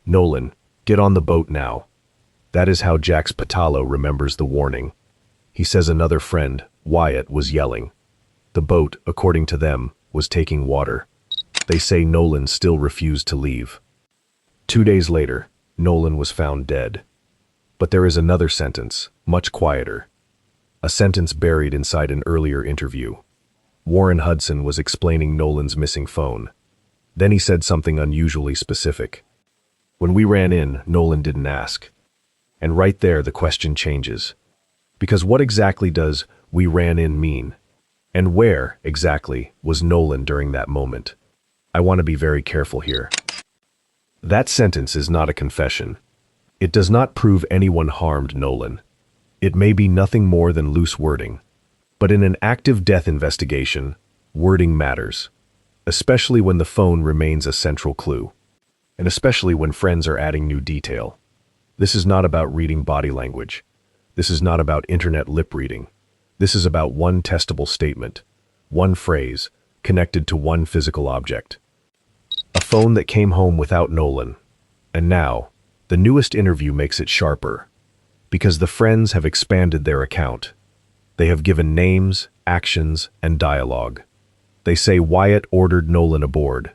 "Nolan, get on the boat now." That is how Jax Patalo remembers the warning. He says another friend, Wyatt, was yelling. The boat, according to them, was taking water. They say Nolan still refused to leave. 2 days later, Nolan was found dead. But there is another sentence, much quieter. A sentence buried inside an earlier interview. Warren Hudson was explaining Nolan's missing phone. Then he said something unusually specific. "When we ran in, Nolan didn't ask." And right there, the question changes. Because what exactly does "we ran in" mean? And where, exactly, was Nolan during that moment? I want to be very careful here. That sentence is not a confession. It does not prove anyone harmed Nolan. It may be nothing more than loose wording. But in an active death investigation, wording matters. Especially when the phone remains a central clue. And especially when friends are adding new detail. This is not about reading body language. This is not about internet lip reading. This is about one testable statement, one phrase, connected to one physical object. A phone that came home without Nolan. And now, the newest interview makes it sharper. Because the friends have expanded their account. They have given names, actions, and dialogue. They say Wyatt ordered Nolan aboard.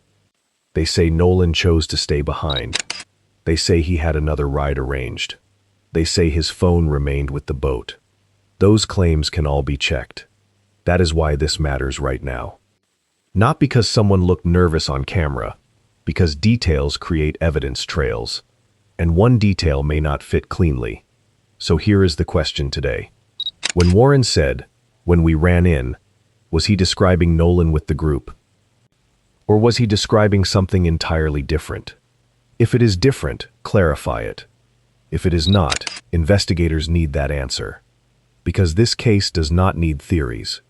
They say Nolan chose to stay behind. They say he had another ride arranged. They say his phone remained with the boat. Those claims can all be checked. That is why this matters right now. Not because someone looked nervous on camera, because details create evidence trails. And one detail may not fit cleanly. So here is the question today. When Warren said, "When we ran in," was he describing Nolan with the group? Or was he describing something entirely different? If it is different, clarify it. If it is not, investigators need that answer. Because this case does not need theories.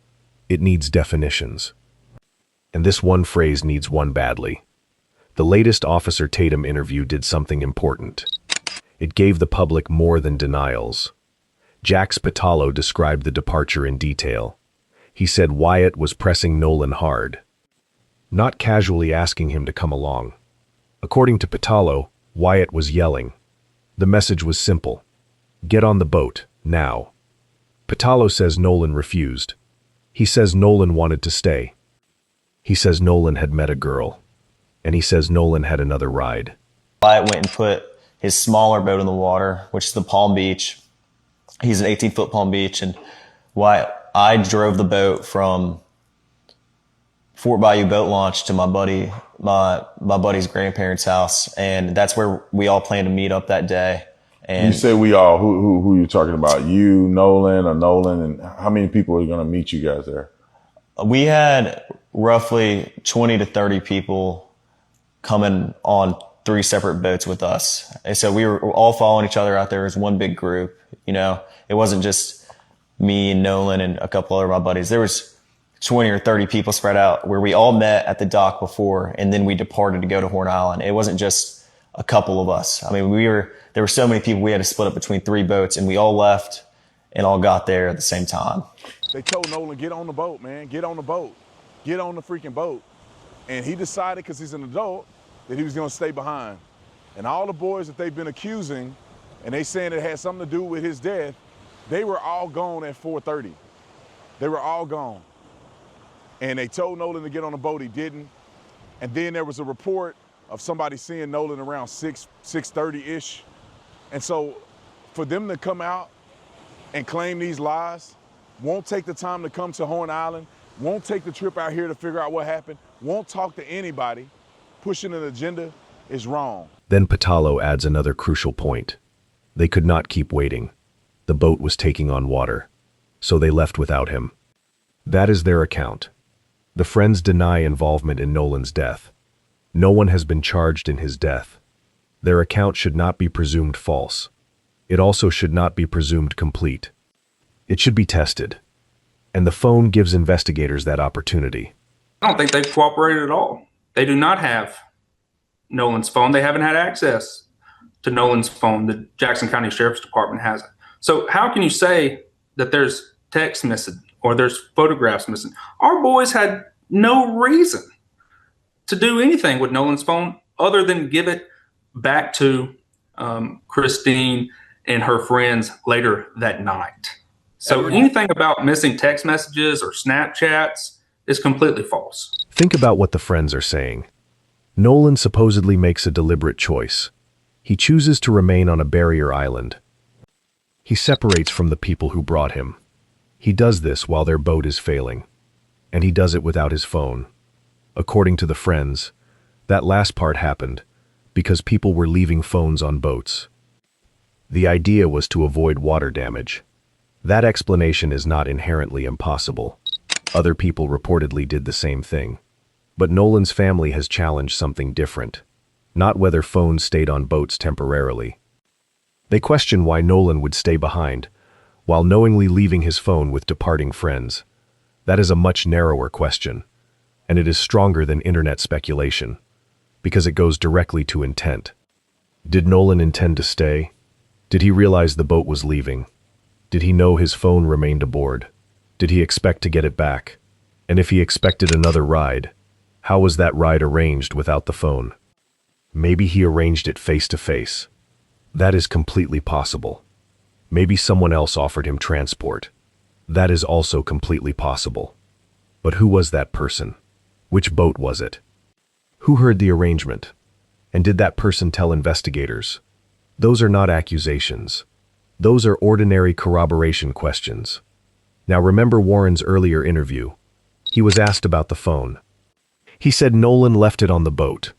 It needs definitions. And this one phrase needs one badly. The latest Officer Tatum interview did something important. It gave the public more than denials. Jax Patalo described the departure in detail. He said Wyatt was pressing Nolan hard, not casually asking him to come along. According to Patalo, Wyatt was yelling. The message was simple. Get on the boat, now. Patalo says Nolan refused. He says Nolan wanted to stay. He says Nolan had met a girl. And he says Nolan had another ride. Wyatt went and put his smaller boat in the water, which is the Palm Beach. He's an 18-foot Palm Beach. And I drove the boat from Fort Bayou Boat Launch to my buddy's grandparents' house. And that's where we all planned to meet up that day. And you say we all, who you talking about? You, Nolan, or Nolan? And how many people are going to meet you guys there? we had roughly 20 to 30 people coming on 3 separate boats with us. And so we were all following each other out there as one big group. You know, it wasn't just me and Nolan and a couple other of my buddies. There was 20 or 30 people spread out where we all met at the dock before, and then we departed to go to Horn Island. It wasn't just a couple of us. I mean, there were so many people, we had to split up between 3 boats, and we all left and all got there at the same time. They told Nolan, get on the boat, man. Get on the boat. Get on the freaking boat. And he decided, because he's an adult, that he was going to stay behind. And all the boys that they've been accusing, and they saying it had something to do with his death, they were all gone at 4:30. They were all gone. And they told Nolan to get on the boat. He didn't. And then there was a report of somebody seeing Nolan around 6:30-ish. And so for them to come out and claim these lies, won't take the time to come to Horn Island, won't take the trip out here to figure out what happened, won't talk to anybody, pushing an agenda is wrong. Then Patalo adds another crucial point. They could not keep waiting. The boat was taking on water, so they left without him. That is their account. The friends deny involvement in Nolan's death. No one has been charged in his death. Their account should not be presumed false. It also should not be presumed complete. It should be tested. And the phone gives investigators that opportunity. I don't think they've cooperated at all. They do not have Nolan's phone. They haven't had access to Nolan's phone. The Jackson County Sheriff's Department has it. So how can you say that there's text missing or there's photographs missing? Our boys had no reason to do anything with Nolan's phone other than give it back to Christine and her friends later that night. So anything about missing text messages or Snapchats is completely false. Think about what the friends are saying. Nolan supposedly makes a deliberate choice. He chooses to remain on a barrier island. He separates from the people who brought him. He does this while their boat is failing. And he does it without his phone. According to the friends, that last part happened because people were leaving phones on boats. The idea was to avoid water damage. That explanation is not inherently impossible. Other people reportedly did the same thing. But Nolan's family has challenged something different, not whether phones stayed on boats temporarily. They question why Nolan would stay behind, while knowingly leaving his phone with departing friends. That is a much narrower question, and it is stronger than internet speculation, because it goes directly to intent. Did Nolan intend to stay? Did he realize the boat was leaving? Did he know his phone remained aboard? Did he expect to get it back? And if he expected another ride, how was that ride arranged without the phone? Maybe he arranged it face to face. That is completely possible. Maybe someone else offered him transport. That is also completely possible. But who was that person? Which boat was it? Who heard the arrangement? And did that person tell investigators? Those are not accusations. Those are ordinary corroboration questions. Now remember Warren's earlier interview. He was asked about the phone. He said Nolan left it on the boat.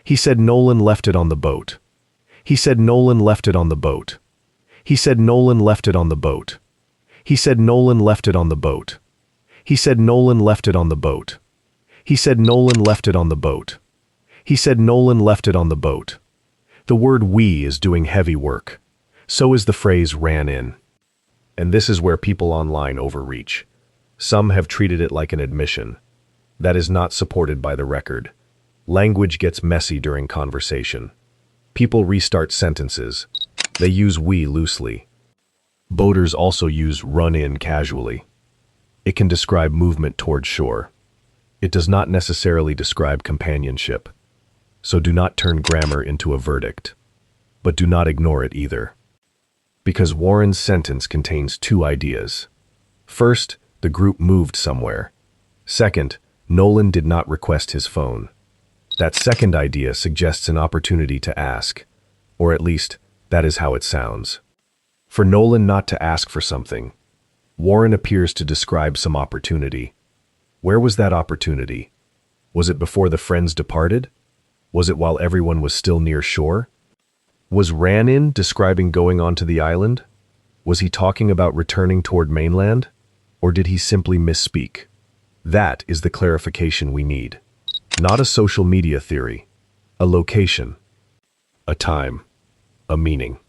He said Nolan left it on the boat. He said Nolan left it on the boat. He said Nolan left it on the boat. He said Nolan left it on the boat. He said Nolan left it on the boat. He said Nolan left it on the boat. He said Nolan left it on the boat. The word we is doing heavy work. So is the phrase ran in. And this is where people online overreach. Some have treated it like an admission. That is not supported by the record. Language gets messy during conversation. People restart sentences. They use we loosely. Boaters also use run in casually. It can describe movement toward shore. It does not necessarily describe companionship. So do not turn grammar into a verdict. But do not ignore it either. Because Warren's sentence contains two ideas. First, the group moved somewhere. Second, Nolan did not request his phone. That second idea suggests an opportunity to ask, or at least, that is how it sounds. For Nolan not to ask for something, Warren appears to describe some opportunity. Where was that opportunity? Was it before the friends departed? Was it while everyone was still near shore? Was ran-in describing going onto the island? Was he talking about returning toward mainland? Or did he simply misspeak? That is the clarification we need. Not a social media theory, a location, a time, a meaning.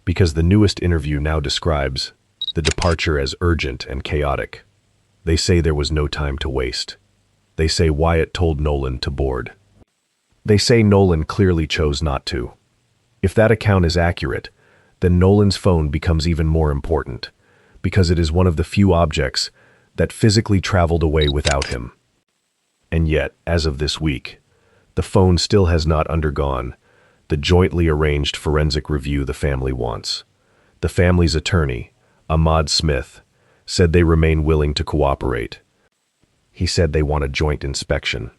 Because the newest interview now describes the departure as urgent and chaotic. They say there was no time to waste. They say Wyatt told Nolan to board. They say Nolan clearly chose not to. If that account is accurate, then Nolan's phone becomes even more important, because it is one of the few objects that physically traveled away without him. And yet, as of this week, the phone still has not undergone the jointly arranged forensic review the family wants. The family's attorney, Ahmad Smith, said they remain willing to cooperate. He said they want a joint inspection.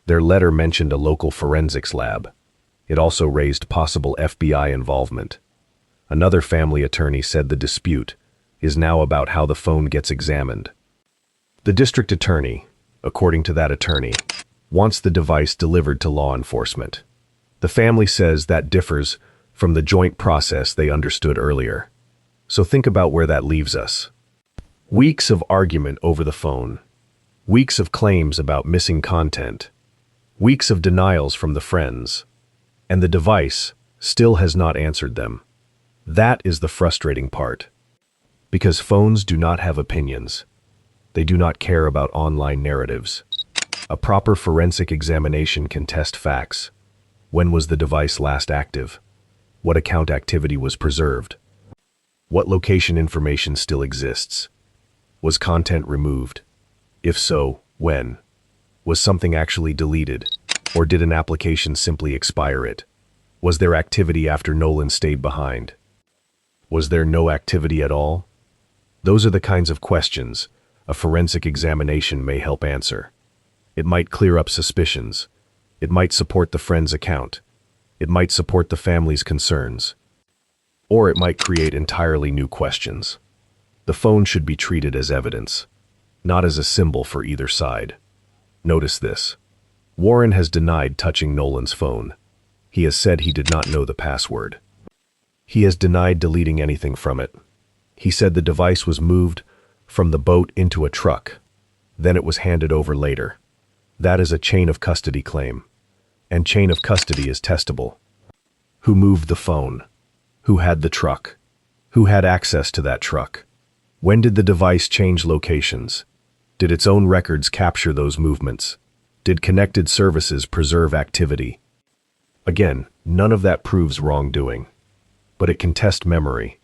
Their letter mentioned a local forensics lab. It also raised possible FBI involvement. Another family attorney said the dispute is now about how the phone gets examined. The district attorney, according to that attorney, wants the device delivered to law enforcement. The family says that differs from the joint process they understood earlier. So think about where that leaves us. Weeks of argument over the phone. Weeks of claims about missing content. Weeks of denials from the friends. And the device still has not answered them. That is the frustrating part. Because phones do not have opinions. They do not care about online narratives. A proper forensic examination can test facts. When was the device last active? What account activity was preserved? What location information still exists? Was content removed? If so, when? Was something actually deleted? Or did an application simply expire it? Was there activity after Nolan stayed behind? Was there no activity at all? Those are the kinds of questions a forensic examination may help answer. It might clear up suspicions. It might support the friend's account. It might support the family's concerns. Or it might create entirely new questions. The phone should be treated as evidence, not as a symbol for either side. Notice this. Warren has denied touching Nolan's phone. He has said he did not know the password. He has denied deleting anything from it. He said the device was moved from the boat into a truck. Then it was handed over later. That is a chain of custody claim. And chain of custody is testable. Who moved the phone? Who had the truck? Who had access to that truck? When did the device change locations? Did its own records capture those movements? Did connected services preserve activity? Again, none of that proves wrongdoing. But it can test memory.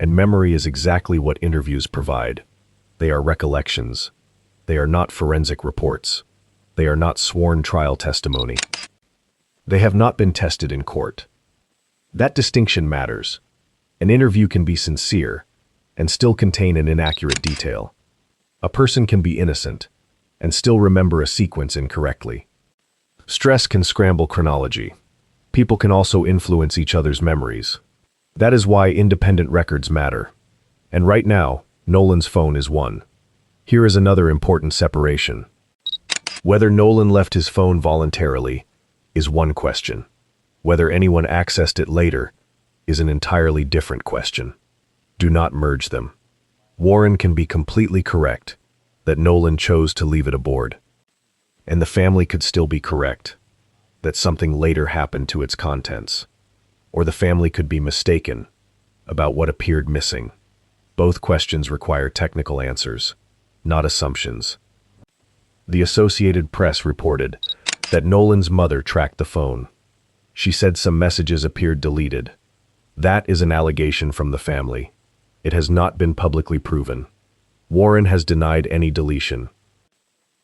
And memory is exactly what interviews provide. They are recollections. They are not forensic reports. They are not sworn trial testimony. They have not been tested in court. That distinction matters. An interview can be sincere and still contain an inaccurate detail. A person can be innocent and still remember a sequence incorrectly. Stress can scramble chronology. People can also influence each other's memories. That is why independent records matter. And right now, Nolan's phone is one. Here is another important separation. Whether Nolan left his phone voluntarily is one question. Whether anyone accessed it later is an entirely different question. Do not merge them. Warren can be completely correct that Nolan chose to leave it aboard. And the family could still be correct that something later happened to its contents. Or the family could be mistaken about what appeared missing. Both questions require technical answers, not assumptions. The Associated Press reported that Nolan's mother tracked the phone. She said some messages appeared deleted. That is an allegation from the family. It has not been publicly proven. Warren has denied any deletion.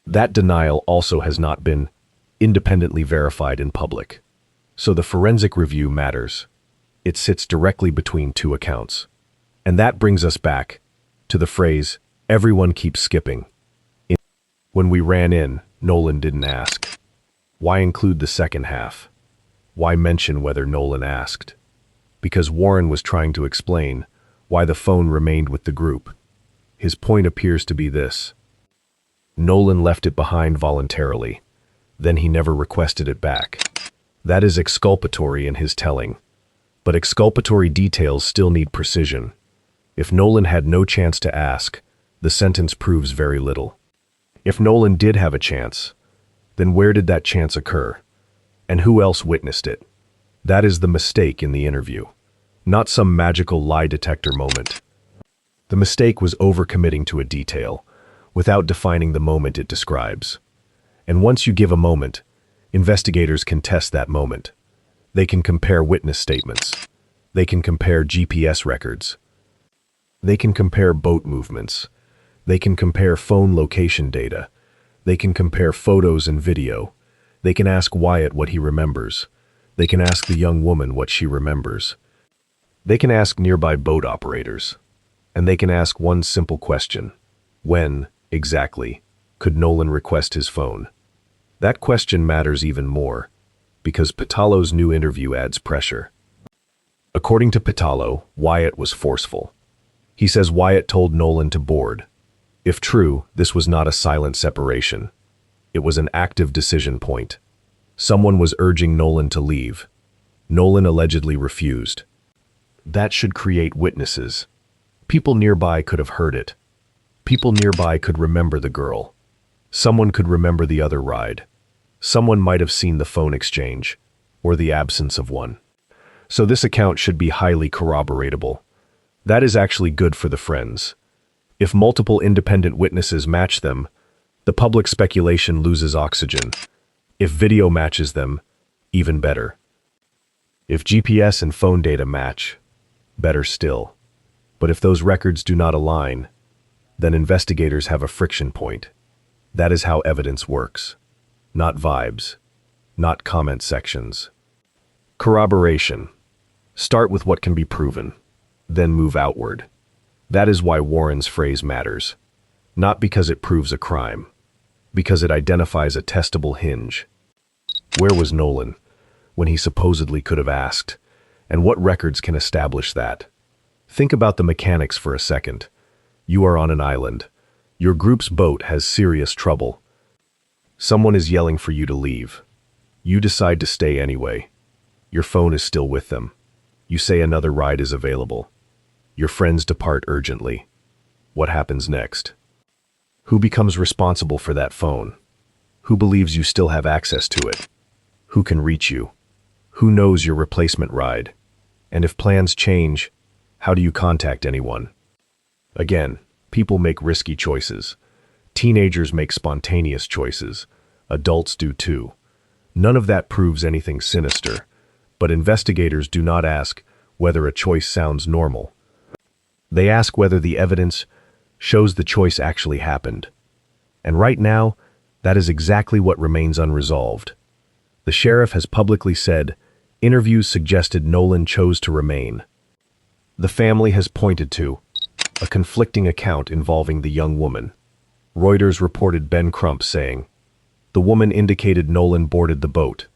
That denial also has not been independently verified in public. So the forensic review matters. It sits directly between two accounts. And that brings us back to the phrase, everyone keeps skipping. When we ran in, Nolan didn't ask. Why include the second half? Why mention whether Nolan asked? Because Warren was trying to explain why the phone remained with the group. His point appears to be this. Nolan left it behind voluntarily. Then he never requested it back. That is exculpatory in his telling. But exculpatory details still need precision. If Nolan had no chance to ask, the sentence proves very little. If Nolan did have a chance, then where did that chance occur? And who else witnessed it? That is the mistake in the interview, not some magical lie detector moment. The mistake was overcommitting to a detail, without defining the moment it describes. And once you give a moment, investigators can test that moment. They can compare witness statements. They can compare GPS records. They can compare boat movements. They can compare phone location data. They can compare photos and video. They can ask Wyatt what he remembers. They can ask the young woman what she remembers. They can ask nearby boat operators. And they can ask one simple question. When, exactly, could Nolan request his phone? That question matters even more, because Patalo's new interview adds pressure. According to Patalo, Wyatt was forceful. He says Wyatt told Nolan to board. If true, this was not a silent separation. It was an active decision point. Someone was urging Nolan to leave. Nolan allegedly refused. That should create witnesses. People nearby could have heard it. People nearby could remember the girl. Someone could remember the other ride. Someone might have seen the phone exchange, or the absence of one. So this account should be highly corroboratable. That is actually good for the friends. If multiple independent witnesses match them, the public speculation loses oxygen. If video matches them, even better. If GPS and phone data match, better still. But if those records do not align, then investigators have a friction point. That is how evidence works. Not vibes, not comment sections. Corroboration. Start with what can be proven, then move outward. That is why Warren's phrase matters. Not because it proves a crime, because it identifies a testable hinge. Where was Nolan when he supposedly could have asked? And what records can establish that? Think about the mechanics for a second. You are on an island. Your group's boat has serious trouble. Someone is yelling for you to leave. You decide to stay anyway. Your phone is still with them. You say another ride is available. Your friends depart urgently. What happens next? Who becomes responsible for that phone? Who believes you still have access to it? Who can reach you? Who knows your replacement ride? And if plans change, how do you contact anyone? Again, people make risky choices. Teenagers make spontaneous choices. Adults do too. None of that proves anything sinister, but investigators do not ask whether a choice sounds normal. They ask whether the evidence shows the choice actually happened. And right now, that is exactly what remains unresolved. The sheriff has publicly said interviews suggested Nolan chose to remain. The family has pointed to a conflicting account involving the young woman. Reuters reported Ben Crump saying, "The woman indicated Nolan boarded the boat."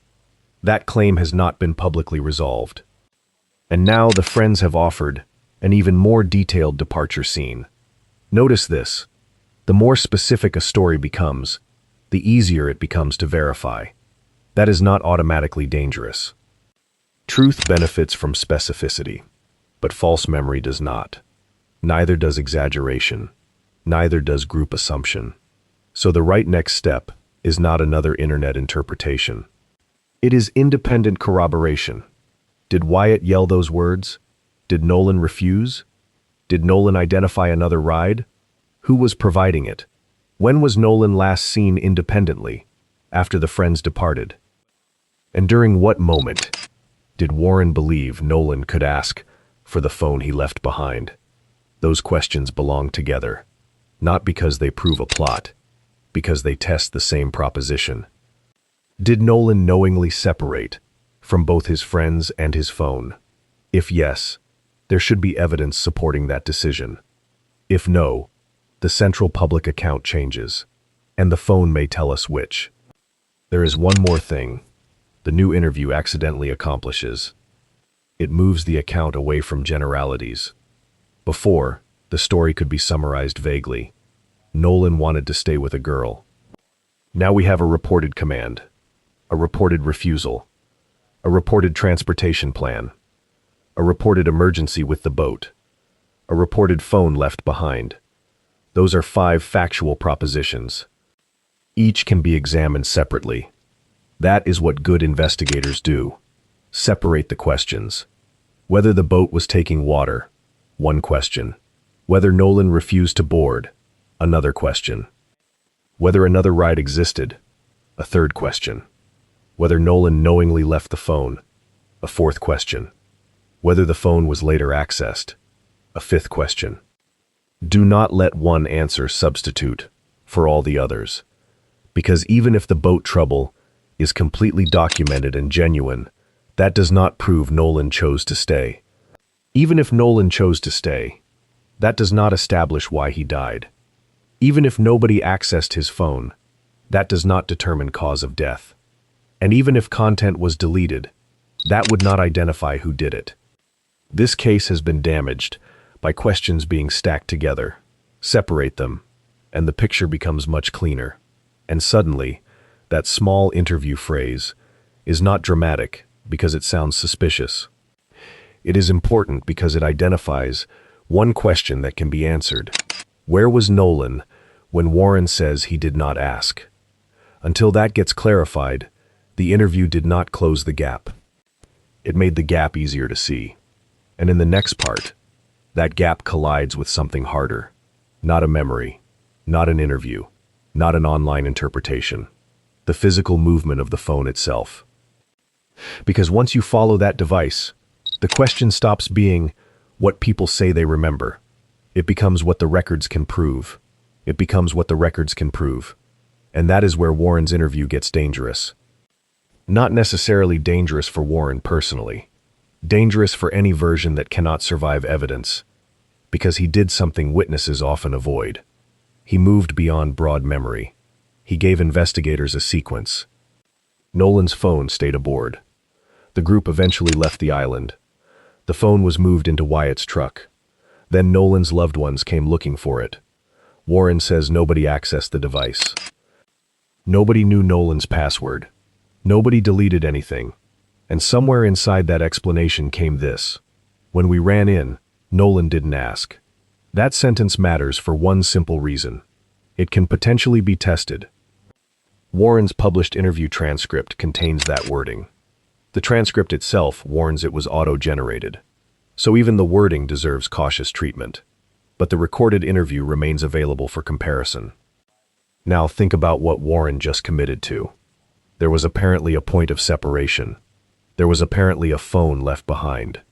That claim has not been publicly resolved. And now the friends have offered an even more detailed departure scene. Notice this. The more specific a story becomes, the easier it becomes to verify. That is not automatically dangerous. Truth benefits from specificity, but false memory does not. Neither does exaggeration. Neither does group assumption. So the right next step is not another internet interpretation. It is independent corroboration. Did Wyatt yell those words? Did Nolan refuse? Did Nolan identify another ride? Who was providing it? When was Nolan last seen independently? After the friends departed? And during what moment did Warren believe Nolan could ask for the phone he left behind? Those questions belong together, not because they prove a plot, because they test the same proposition. Did Nolan knowingly separate from both his friends and his phone? If yes, there should be evidence supporting that decision. If no, the central public account changes, and the phone may tell us which. There is one more thing the new interview accidentally accomplishes. It moves the account away from generalities. Before, the story could be summarized vaguely. Nolan wanted to stay with a girl. Now we have a reported command, a reported refusal, a reported transportation plan, a reported emergency with the boat, a reported phone left behind. Those are 5 factual propositions. Each can be examined separately. That is what good investigators do. Separate the questions. Whether the boat was taking water, one question. Whether Nolan refused to board, another question. Whether another ride existed, a third question. Whether Nolan knowingly left the phone, a fourth question. Whether the phone was later accessed, a fifth question. Do not let one answer substitute for all the others, because even if the boat trouble is completely documented and genuine, that does not prove Nolan chose to stay. Even if Nolan chose to stay, that does not establish why he died. Even if nobody accessed his phone, that does not determine cause of death. And even if content was deleted, that would not identify who did it. This case has been damaged by questions being stacked together. Separate them, and the picture becomes much cleaner. And suddenly, that small interview phrase is not dramatic because it sounds suspicious. It is important because it identifies one question that can be answered. Where was Nolan when Warren says he did not ask? Until that gets clarified, the interview did not close the gap. It made the gap easier to see. And in the next part, that gap collides with something harder. Not a memory, not an interview, not an online interpretation. The physical movement of the phone itself. Because once you follow that device, the question stops being what people say they remember. It becomes what the records can prove. It becomes what the records can prove. And that is where Warren's interview gets dangerous. Not necessarily dangerous for Warren personally. Dangerous for any version that cannot survive evidence, because he did something witnesses often avoid. He moved beyond broad memory. He gave investigators a sequence. Nolan's phone stayed aboard. The group eventually left the island. The phone was moved into Wyatt's truck. Then Nolan's loved ones came looking for it. Warren says nobody accessed the device. Nobody knew Nolan's password. Nobody deleted anything. And somewhere inside that explanation came this. When we ran in, Nolan didn't ask. That sentence matters for one simple reason. It can potentially be tested. Warren's published interview transcript contains that wording. The transcript itself warns it was auto-generated. So even the wording deserves cautious treatment. But the recorded interview remains available for comparison. Now think about what Warren just committed to. There was apparently a point of separation. There was apparently a phone left behind.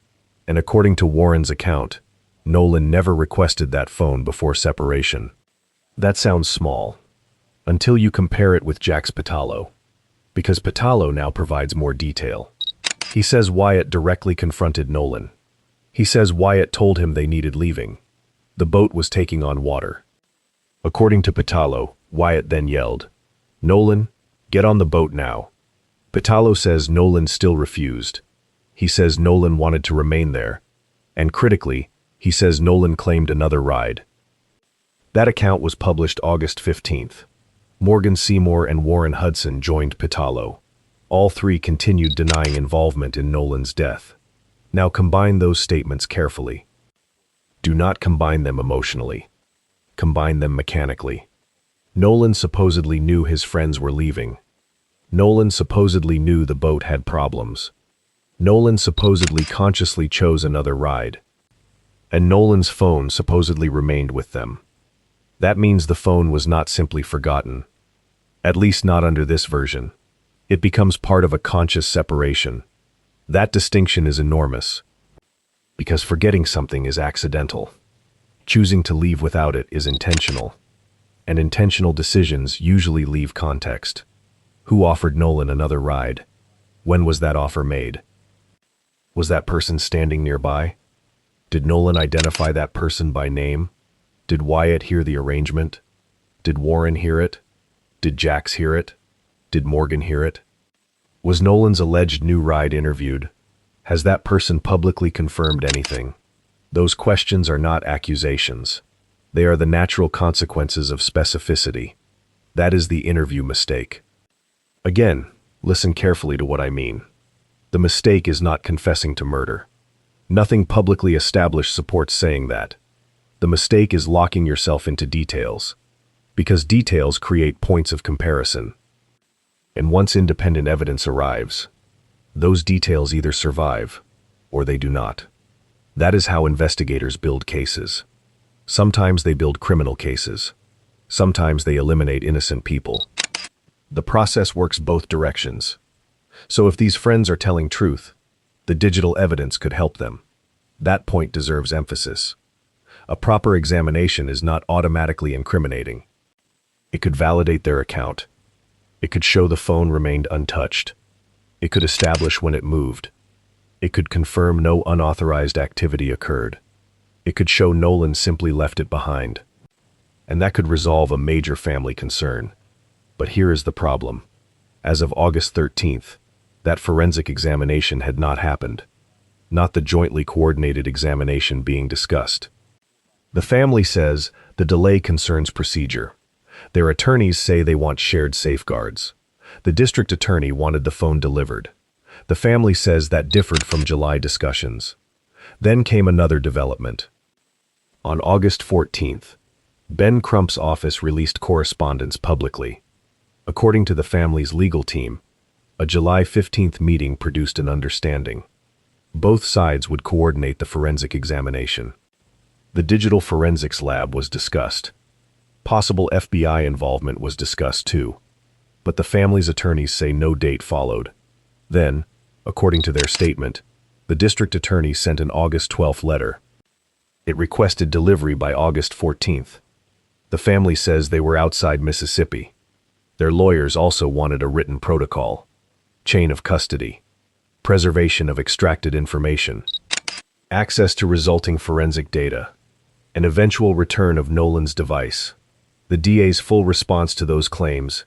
And according to Warren's account, Nolan never requested that phone before separation. That sounds small, until you compare it with Jack's Patalo, because Patalo now provides more detail. He says Wyatt directly confronted Nolan. He says Wyatt told him they needed leaving. The boat was taking on water. According to Patalo, Wyatt then yelled, "Nolan, get on the boat now." Patalo says Nolan still refused. He says Nolan wanted to remain there. And critically, he says Nolan claimed another ride. That account was published August 15th. Morgan Seymour and Warren Hudson joined Patalo. All three continued denying involvement in Nolan's death. Now combine those statements carefully. Do not combine them emotionally. Combine them mechanically. Nolan supposedly knew his friends were leaving. Nolan supposedly knew the boat had problems. Nolan supposedly consciously chose another ride. And Nolan's phone supposedly remained with them. That means the phone was not simply forgotten. At least not under this version. It becomes part of a conscious separation. That distinction is enormous. Because forgetting something is accidental. Choosing to leave without it is intentional. And intentional decisions usually leave context. Who offered Nolan another ride? When was that offer made? Was that person standing nearby? Did Nolan identify that person by name? Did Wyatt hear the arrangement? Did Warren hear it? Did Jax hear it? Did Morgan hear it? Was Nolan's alleged new ride interviewed? Has that person publicly confirmed anything? Those questions are not accusations. They are the natural consequences of specificity. That is the interview mistake. Again, listen carefully to what I mean. The mistake is not confessing to murder. Nothing publicly established supports saying that. The mistake is locking yourself into details, because details create points of comparison. And once independent evidence arrives, those details either survive or they do not. That is how investigators build cases. Sometimes they build criminal cases. Sometimes they eliminate innocent people. The process works both directions. So if these friends are telling truth, the digital evidence could help them. That point deserves emphasis. A proper examination is not automatically incriminating. It could validate their account. It could show the phone remained untouched. It could establish when it moved. It could confirm no unauthorized activity occurred. It could show Nolan simply left it behind. And that could resolve a major family concern. But here is the problem. As of August 13th, that forensic examination had not happened. Not the jointly coordinated examination being discussed. The family says the delay concerns procedure. Their attorneys say they want shared safeguards. The district attorney wanted the phone delivered. The family says that differed from July discussions. Then came another development. On August 14th, Ben Crump's office released correspondence publicly. According to the family's legal team, a July 15th meeting produced an understanding. Both sides would coordinate the forensic examination. The digital forensics lab was discussed. Possible FBI involvement was discussed too. But the family's attorneys say no date followed. Then, according to their statement, the district attorney sent an August 12th letter. It requested delivery by August 14th. The family says they were outside Mississippi. Their lawyers also wanted a written protocol. chain of custody, preservation of extracted information, access to resulting forensic data, and eventual return of Nolan's device. The DA's full response to those claims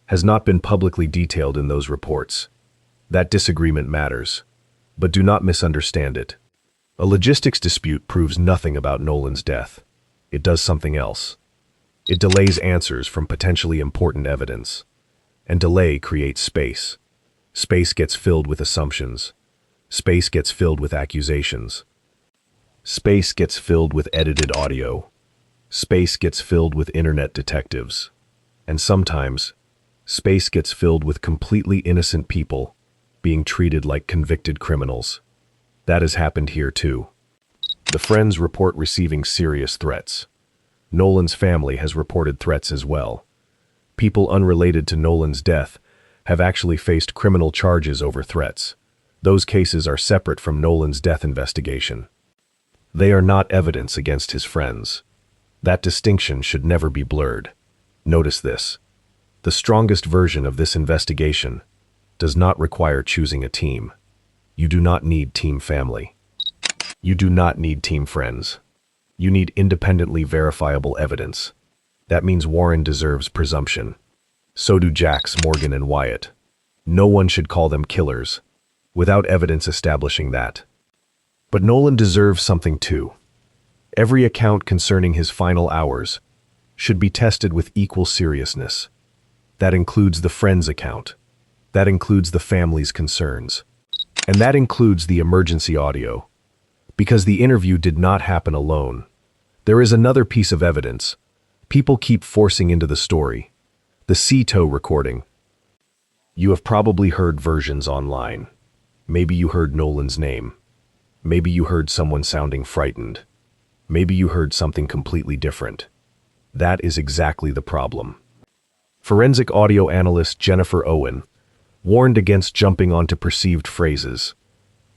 has not been publicly detailed in those reports. That disagreement matters, but do not misunderstand it. A logistics dispute proves nothing about Nolan's death. It does something else. It delays answers from potentially important evidence. And delay creates space. Space gets filled with assumptions. Space gets filled with accusations. Space gets filled with edited audio. Space gets filled with internet detectives. And sometimes, space gets filled with completely innocent people being treated like convicted criminals. That has happened here too. The friends report receiving serious threats. Nolan's family has reported threats as well. People unrelated to Nolan's death have actually faced criminal charges over threats. Those cases are separate from Nolan's death investigation. They are not evidence against his friends. That distinction should never be blurred. Notice this. The strongest version of this investigation does not require choosing a team. You do not need team family. You do not need team friends. You need independently verifiable evidence. That means Warren deserves presumption. So do Jax, Morgan, and Wyatt. No one should call them killers, without evidence establishing that. But Nolan deserves something too. Every account concerning his final hours should be tested with equal seriousness. That includes the friend's account. That includes the family's concerns. And that includes the emergency audio. Because the interview did not happen alone. There is another piece of evidence. People keep forcing into the story. The C-tow recording. You have probably heard versions online. Maybe you heard Nolan's name. Maybe you heard someone sounding frightened. Maybe you heard something completely different. That is exactly the problem. Forensic audio analyst Jennifer Owen warned against jumping onto perceived phrases.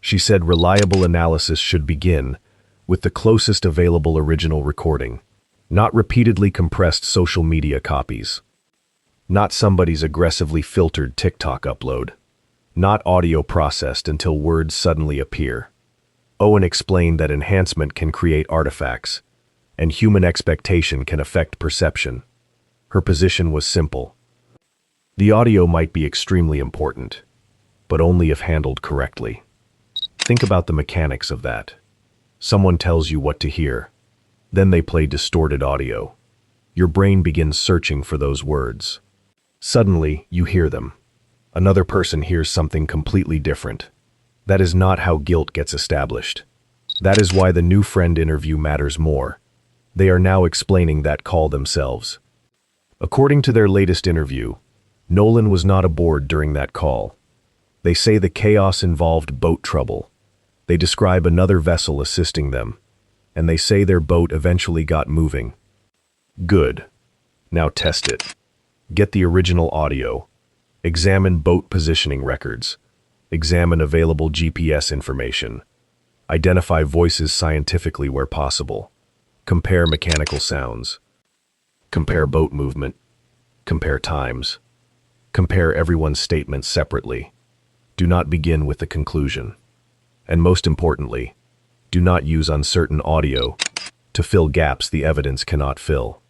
She said reliable analysis should begin with the closest available original recording, not repeatedly compressed social media copies, not somebody's aggressively filtered TikTok upload, not audio processed until words suddenly appear. Owen explained that enhancement can create artifacts, and human expectation can affect perception. Her position was simple. The audio might be extremely important, but only if handled correctly. Think about the mechanics of that. Someone tells you what to hear. Then they play distorted audio. Your brain begins searching for those words. Suddenly, you hear them. Another person hears something completely different. That is not how guilt gets established. That is why the new friend interview matters more. They are now explaining that call themselves. According to their latest interview, Nolan was not aboard during that call. They say the chaos involved boat trouble. They describe another vessel assisting them, and they say their boat eventually got moving. Good. Now test it. Get the original audio. Examine boat positioning records. Examine available GPS information. Identify voices scientifically where possible. Compare mechanical sounds. Compare boat movement. Compare times. Compare everyone's statements separately. Do not begin with the conclusion. And most importantly, do not use uncertain audio to fill gaps the evidence cannot fill.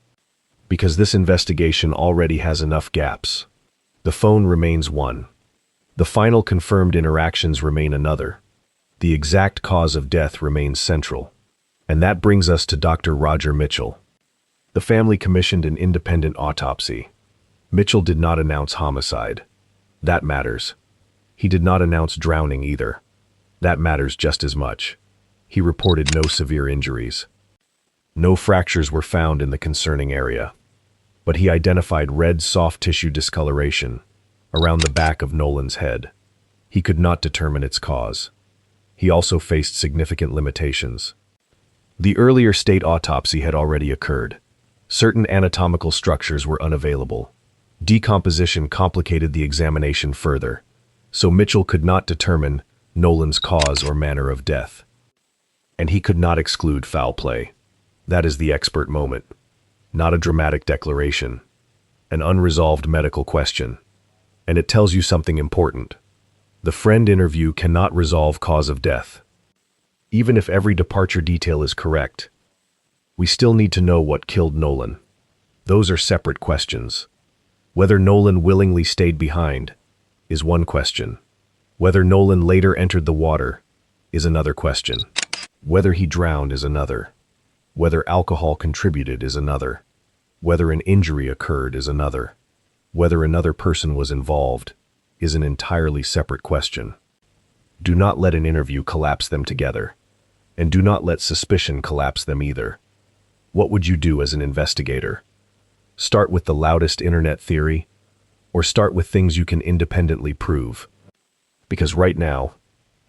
Because this investigation already has enough gaps. The phone remains one. The final confirmed interactions remain another. The exact cause of death remains central. And that brings us to Dr. Roger Mitchell. The family commissioned an independent autopsy. Mitchell did not announce homicide. That matters. He did not announce drowning either. That matters just as much. He reported no severe injuries. No fractures were found in the concerning area. But he identified red soft tissue discoloration around the back of Nolan's head. He could not determine its cause. He also faced significant limitations. The earlier state autopsy had already occurred. Certain anatomical structures were unavailable. Decomposition complicated the examination further, so Mitchell could not determine Nolan's cause or manner of death. And he could not exclude foul play. That is the expert moment. Not a dramatic declaration. An unresolved medical question. And it tells you something important. The friend interview cannot resolve cause of death. Even if every departure detail is correct, we still need to know what killed Nolan. Those are separate questions. Whether Nolan willingly stayed behind is one question. Whether Nolan later entered the water is another question. Whether he drowned is another. Whether alcohol contributed is another. Whether an injury occurred is another. Whether another person was involved is an entirely separate question. Do not let an interview collapse them together, and do not let suspicion collapse them either. What would you do as an investigator? Start with the loudest internet theory, or start with things you can independently prove? Because right now,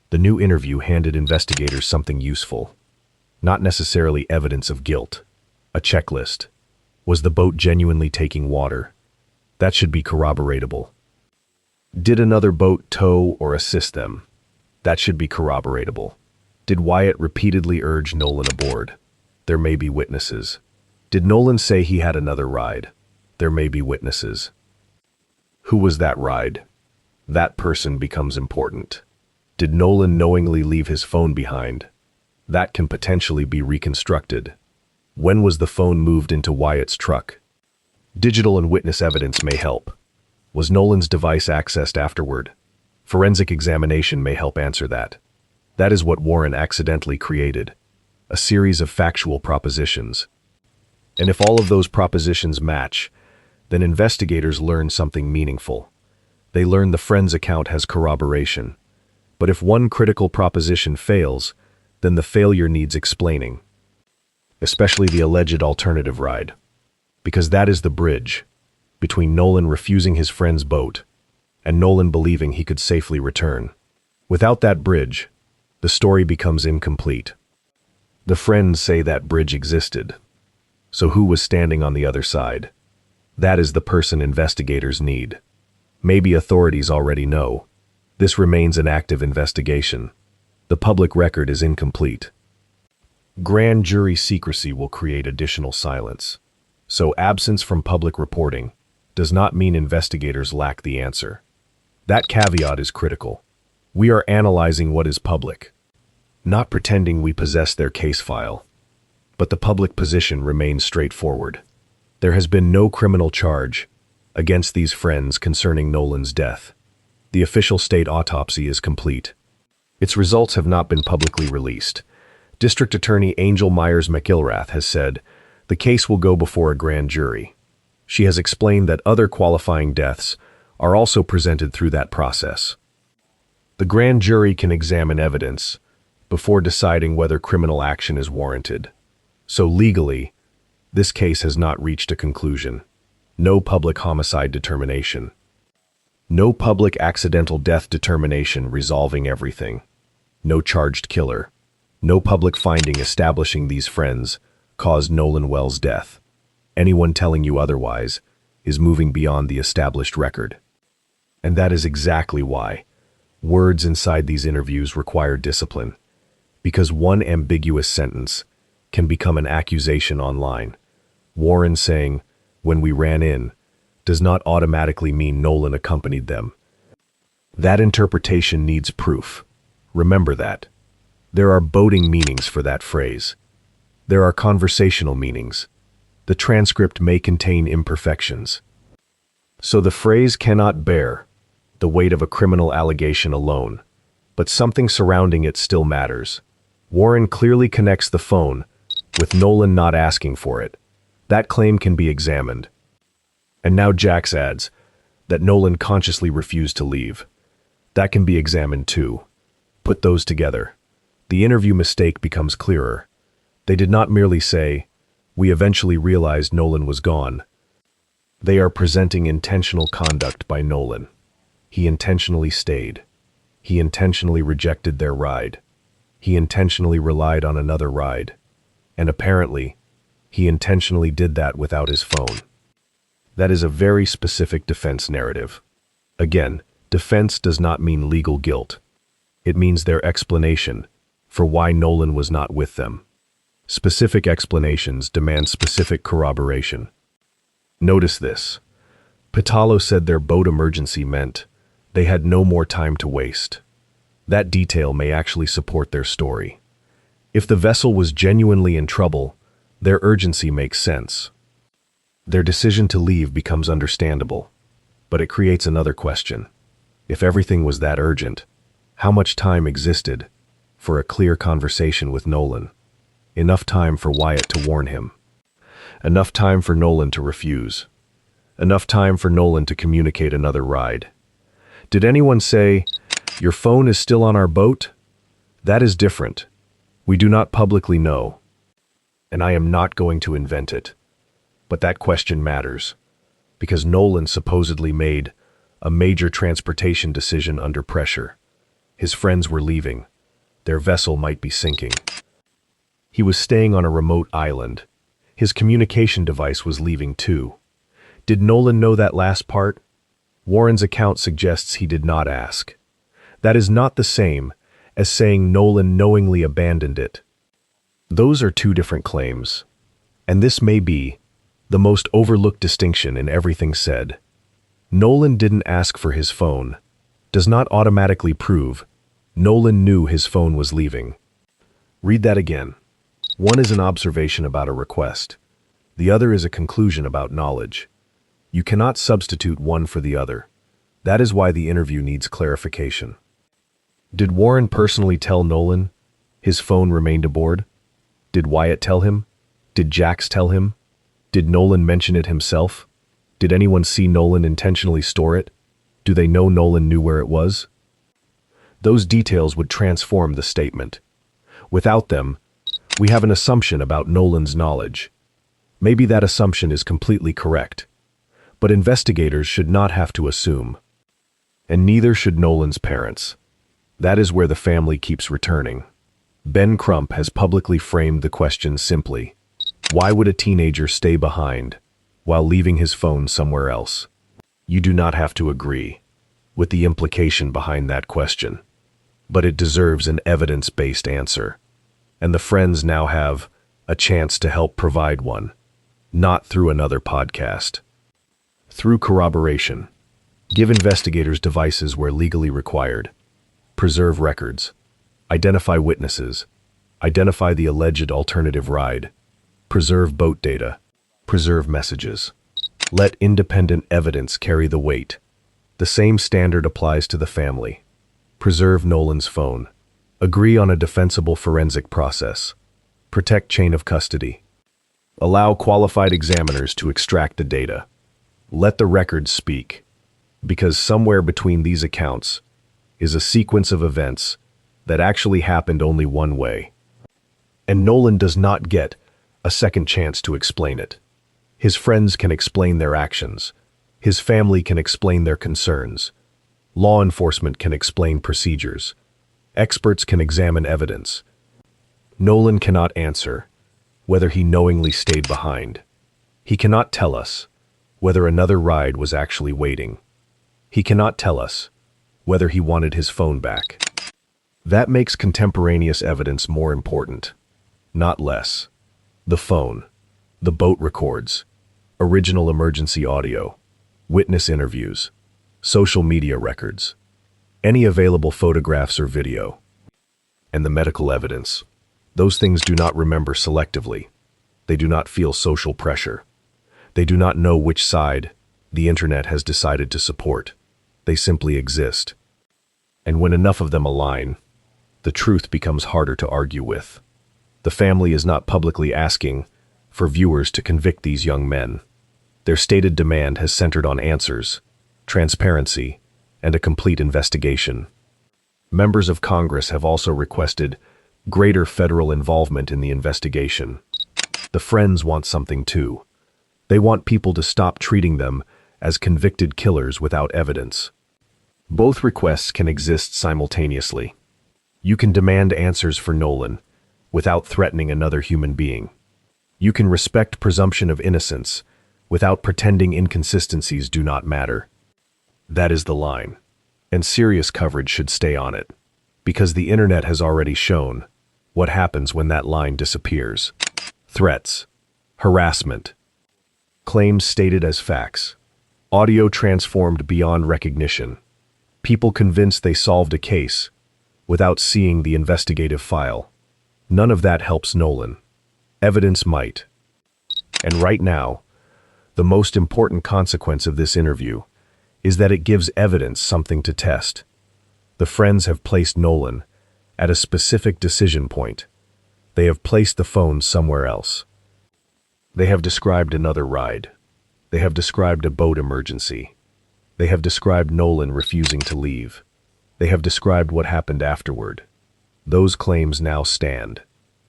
the new interview handed investigators something useful. Not necessarily evidence of guilt. A checklist. Was the boat genuinely taking water? That should be corroboratable. Did another boat tow or assist them? That should be corroboratable. Did Wyatt repeatedly urge Nolan aboard? There may be witnesses. Did Nolan say he had another ride? There may be witnesses. Who was that ride? That person becomes important. Did Nolan knowingly leave his phone behind? That can potentially be reconstructed. When was the phone moved into Wyatt's truck? Digital and witness evidence may help. Was Nolan's device accessed afterward? Forensic examination may help answer that. That is what Warren accidentally created, a series of factual propositions. And if all of those propositions match, then investigators learn something meaningful. They learn the friend's account has corroboration. But if one critical proposition fails, then the failure needs explaining. Especially the alleged alternative ride. Because that is the bridge between Nolan refusing his friend's boat and Nolan believing he could safely return. Without that bridge, the story becomes incomplete. The friends say that bridge existed. So who was standing on the other side? That is the person investigators need. Maybe authorities already know. This remains an active investigation. The public record is incomplete. Grand jury secrecy will create additional silence. So absence from public reporting does not mean investigators lack the answer. That caveat is critical. We are analyzing what is public, not pretending we possess their case file. But the public position remains straightforward. There has been no criminal charge against these friends concerning Nolan's death. The official state autopsy is complete. Its results have not been publicly released. District Attorney Angel Myers McIlrath has said, the case will go before a grand jury. She has explained that other qualifying deaths are also presented through that process. The grand jury can examine evidence before deciding whether criminal action is warranted. So legally, this case has not reached a conclusion. No public homicide determination. No public accidental death determination resolving everything. No charged killer. No public finding establishing these friends caused Nolan Wells' death. Anyone telling you otherwise is moving beyond the established record. And that is exactly why words inside these interviews require discipline. Because one ambiguous sentence can become an accusation online. Warren saying, when we ran in, does not automatically mean Nolan accompanied them. That interpretation needs proof. Remember that. There are boating meanings for that phrase. There are conversational meanings. The transcript may contain imperfections. So the phrase cannot bear the weight of a criminal allegation alone, but something surrounding it still matters. Warren clearly connects the phone with Nolan not asking for it. That claim can be examined. And now Jax adds that Nolan consciously refused to leave. That can be examined too. Put those together. The interview mistake becomes clearer. They did not merely say, we eventually realized Nolan was gone. They are presenting intentional conduct by Nolan. He intentionally stayed. He intentionally rejected their ride. He intentionally relied on another ride. And apparently, he intentionally did that without his phone. That is a very specific defense narrative. Again, defense does not mean legal guilt. It means their explanation for why Nolan was not with them. Specific explanations demand specific corroboration. Notice this. Pitalo said their boat emergency meant They had no more time to waste. That detail may actually support their story. If the vessel was genuinely in trouble, their urgency makes sense. Their decision to leave becomes understandable, but it creates another question. If everything was that urgent, how much time existed for a clear conversation with Nolan? Enough time for Wyatt to warn him. Enough time for Nolan to refuse. Enough time for Nolan to communicate another ride. Did anyone say, "Your phone is still on our boat"? That is different. We do not publicly know, and I am not going to invent it. But that question matters, because Nolan supposedly made a major transportation decision under pressure. His friends were leaving. Their vessel might be sinking. He was staying on a remote island. His communication device was leaving too. Did Nolan know that last part? Warren's account suggests he did not ask. That is not the same as saying Nolan knowingly abandoned it. Those are two different claims, and this may be the most overlooked distinction in everything said. Nolan didn't ask for his phone does not automatically prove Nolan knew his phone was leaving. Read that again. One is an observation about a request. The other is a conclusion about knowledge. You cannot substitute one for the other. That is why the interview needs clarification. Did Warren personally tell Nolan his phone remained aboard? Did Wyatt tell him? Did Jax tell him? Did Nolan mention it himself? Did anyone see Nolan intentionally store it? Do they know Nolan knew where it was? Those details would transform the statement. Without them, we have an assumption about Nolan's knowledge. Maybe that assumption is completely correct, but investigators should not have to assume. And neither should Nolan's parents. That is where the family keeps returning. Ben Crump has publicly framed the question simply: why would a teenager stay behind while leaving his phone somewhere else? You do not have to agree with the implication behind that question, but it deserves an evidence-based answer, and the friends now have a chance to help provide one, not through another podcast. Through corroboration. Give investigators devices where legally required. Preserve records. Identify witnesses. Identify the alleged alternative ride. Preserve boat data. Preserve messages. Let independent evidence carry the weight. The same standard applies to the family. Preserve Nolan's phone. Agree on a defensible forensic process. Protect chain of custody. Allow qualified examiners to extract the data. Let the records speak, because somewhere between these accounts is a sequence of events that actually happened only one way. And Nolan does not get a second chance to explain it. His friends can explain their actions. His family can explain their concerns. Law enforcement can explain procedures. Experts can examine evidence. Nolan cannot answer whether he knowingly stayed behind. He cannot tell us whether another ride was actually waiting. He cannot tell us whether he wanted his phone back. That makes contemporaneous evidence more important, not less. The phone, the boat records, original emergency audio, witness interviews, social media records, any available photographs or video, and the medical evidence. Those things do not remember selectively. They do not feel social pressure. They do not know which side the internet has decided to support. They simply exist. And when enough of them align, the truth becomes harder to argue with. The family is not publicly asking for viewers to convict these young men. Their stated demand has centered on answers, transparency, and a complete investigation. Members of Congress have also requested greater federal involvement in the investigation. The friends want something too. They want people to stop treating them as convicted killers without evidence. Both requests can exist simultaneously. You can demand answers for Nolan without threatening another human being. You can respect presumption of innocence without pretending inconsistencies do not matter. That is the line, and serious coverage should stay on it, because the internet has already shown what happens when that line disappears. Threats, harassment, claims stated as facts, audio transformed beyond recognition, People convinced they solved a case without seeing the investigative file. None of that helps Nolan. Evidence might. And right now, the most important consequence of this interview is that it gives evidence something to test. The friends have placed Nolan at a specific decision point. They have placed the phone somewhere else. They have described another ride. They have described a boat emergency. They have described Nolan refusing to leave. They have described what happened afterward. Those claims now stand,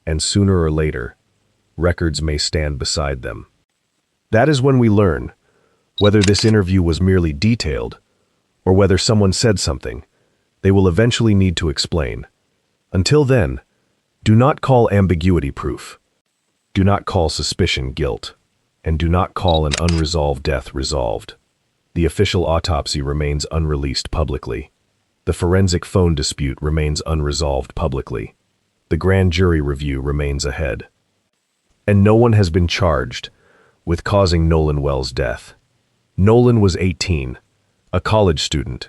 and sooner or later, records may stand beside them. That is when we learn whether this interview was merely detailed or whether someone said something they will eventually need to explain. Until then, do not call ambiguity proof. Do not call suspicion guilt, and do not call an unresolved death resolved. The official autopsy remains unreleased publicly. The forensic phone dispute remains unresolved publicly. The grand jury review remains ahead. And no one has been charged with causing Nolan Wells' death. Nolan was 18, a college student,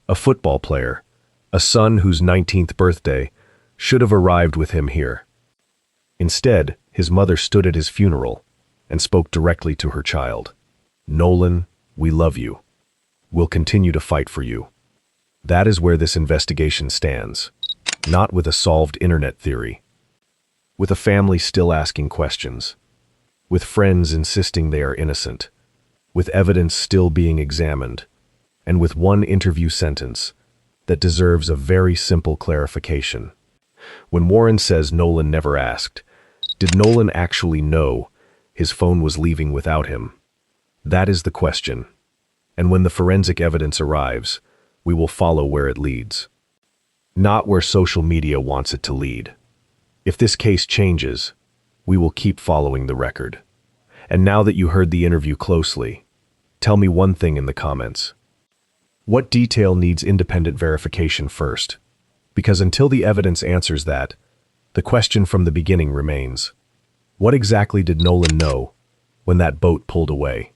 a football player, a son whose 19th birthday should have arrived with him here. Instead, his mother stood at his funeral and spoke directly to her child. Nolan, we love you. We'll continue to fight for you. That is where this investigation stands, not with a solved internet theory, with a family still asking questions, with friends insisting they are innocent, with evidence still being examined, and with one interview sentence that deserves a very simple clarification. When Warren says Nolan never asked, did Nolan actually know his phone was leaving without him? That is the question. And when the forensic evidence arrives, we will follow where it leads, not where social media wants it to lead. If this case changes, we will keep following the record. And now that you heard the interview closely, tell me one thing in the comments. What detail needs independent verification first? Because until the evidence answers that, the question from the beginning remains. What exactly did Nolan know when that boat pulled away?